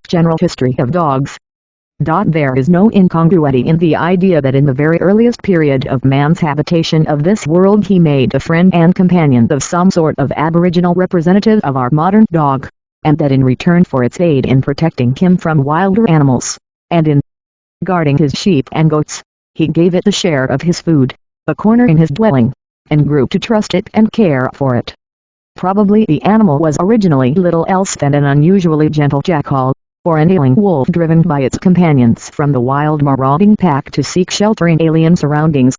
General history of dogs. There is no incongruity in the idea that in the very earliest period of man's habitation of this world he made a friend and companion of some sort of aboriginal representative of our modern dog, and that in return for its aid in protecting him from wilder animals, and in guarding his sheep and goats, he gave it the share of his food, a corner in his dwelling, and grew to trust it and care for it. Probably the animal was originally little else than an unusually gentle jackal, or an ailing wolf driven by its companions from the wild marauding pack to seek shelter in alien surroundings.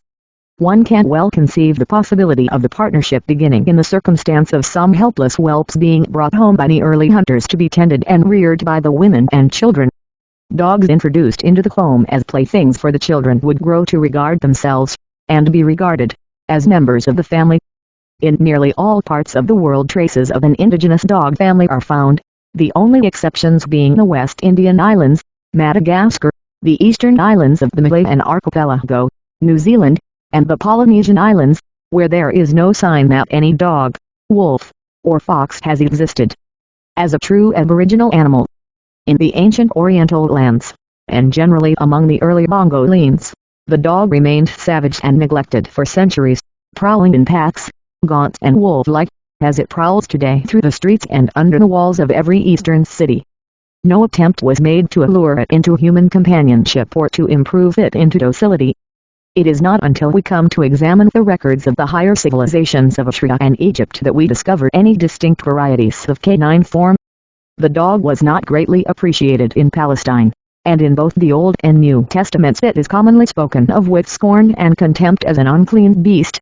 One can well conceive the possibility of the partnership beginning in the circumstance of some helpless whelps being brought home by the early hunters to be tended and reared by the women and children. Dogs introduced into the home as playthings for the children would grow to regard themselves, and be regarded, as members of the family. In nearly all parts of the world traces of an indigenous dog family are found, the only exceptions being the West Indian Islands, Madagascar, the eastern islands of the Malayan Archipelago, New Zealand, and the Polynesian Islands, where there is no sign that any dog, wolf, or fox has existed as a true aboriginal animal. In the ancient Oriental lands, and generally among the early Mongolians, the dog remained savage and neglected for centuries, prowling in packs, gaunt and wolf-like, as it prowls today through the streets and under the walls of every eastern city. No attempt was made to allure it into human companionship or to improve it into docility. It is not until we come to examine the records of the higher civilizations of Assyria and Egypt that we discover any distinct varieties of canine form. The dog was not greatly appreciated in Palestine, and in both the Old and New Testaments it is commonly spoken of with scorn and contempt as an unclean beast.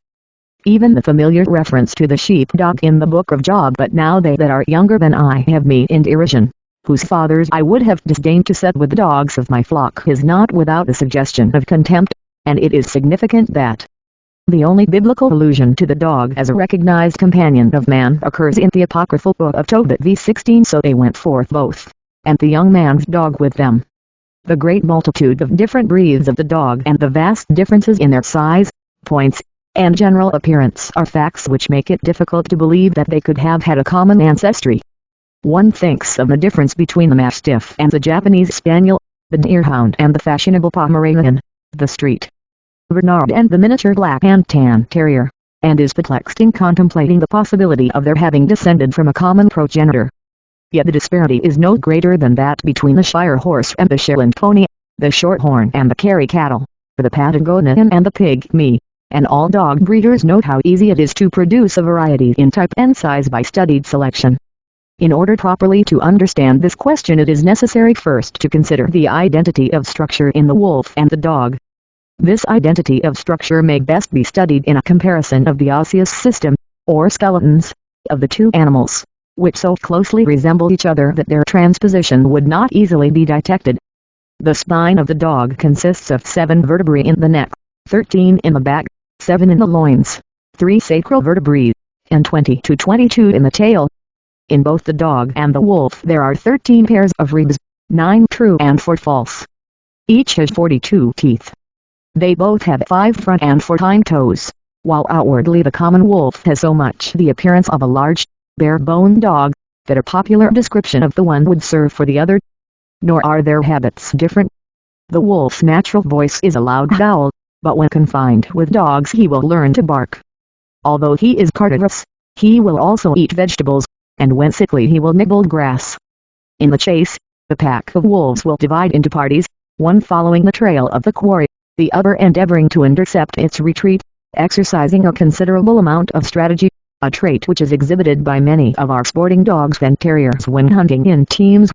Even the familiar reference to the sheepdog in the book of Job, but now they that are younger than I have me in derision, whose fathers I would have disdained to set with the dogs of my flock, is not without a suggestion of contempt, and it is significant that the only biblical allusion to the dog as a recognized companion of man occurs in the apocryphal book of Tobit v. 16. So they went forth both, and the young man's dog with them. The great multitude of different breeds of the dog and the vast differences in their size, points, and general appearance are facts which make it difficult to believe that they could have had a common ancestry. One thinks of the difference between the Mastiff and the Japanese Spaniel, the Deerhound and the fashionable Pomeranian, the Street Bernard and the miniature Black and Tan Terrier, and is perplexed in contemplating the possibility of their having descended from a common progenitor. Yet the disparity is no greater than that between the Shire horse and the Shetland pony, the Shorthorn and the Kerry cattle, the Patagonian and the Pygmy. And all dog breeders note how easy it is to produce a variety in type and size by studied selection. In order properly to understand this question, it is necessary first to consider the identity of structure in the wolf and the dog. This identity of structure may best be studied in a comparison of the osseous system, or skeletons, of the two animals, which so closely resemble each other that their transposition would not easily be detected. The spine of the dog consists of 7 vertebrae in the neck, 13 in the back, 7 in the loins, 3 sacral vertebrae, and 20 to 22 in the tail. In both the dog and the wolf there are 13 pairs of ribs, 9 true and 4 false. Each has 42 teeth. They both have 5 front and 4 hind toes, while outwardly the common wolf has so much the appearance of a large, bare-boned dog, that a popular description of the one would serve for the other. Nor are their habits different. The wolf's natural voice is a loud howl, but when confined with dogs he will learn to bark. Although he is carnivorous, he will also eat vegetables, and when sickly he will nibble grass. In the chase, the pack of wolves will divide into parties, one following the trail of the quarry, the other endeavoring to intercept its retreat, exercising a considerable amount of strategy, a trait which is exhibited by many of our sporting dogs and terriers when hunting in teams.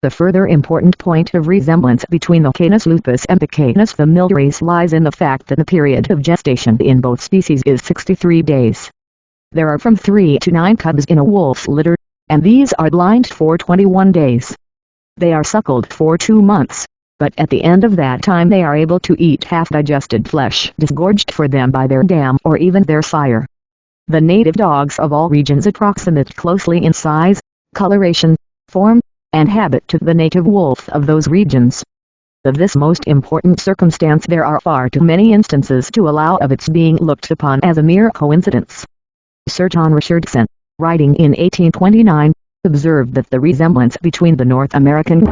The further important point of resemblance between the Canis lupus and the Canis familiaris lies in the fact that the period of gestation in both species is 63 days. There are from 3 to 9 cubs in a wolf's litter, and these are blind for 21 days. They are suckled for 2 months, but at the end of that time they are able to eat half-digested flesh disgorged for them by their dam or even their sire. The native dogs of all regions approximate closely in size, coloration, form, and habit to the native wolf of those regions. Of this most important circumstance there are far too many instances to allow of its being looked upon as a mere coincidence. Sir John Richardson, writing in 1829, observed that the resemblance between the North American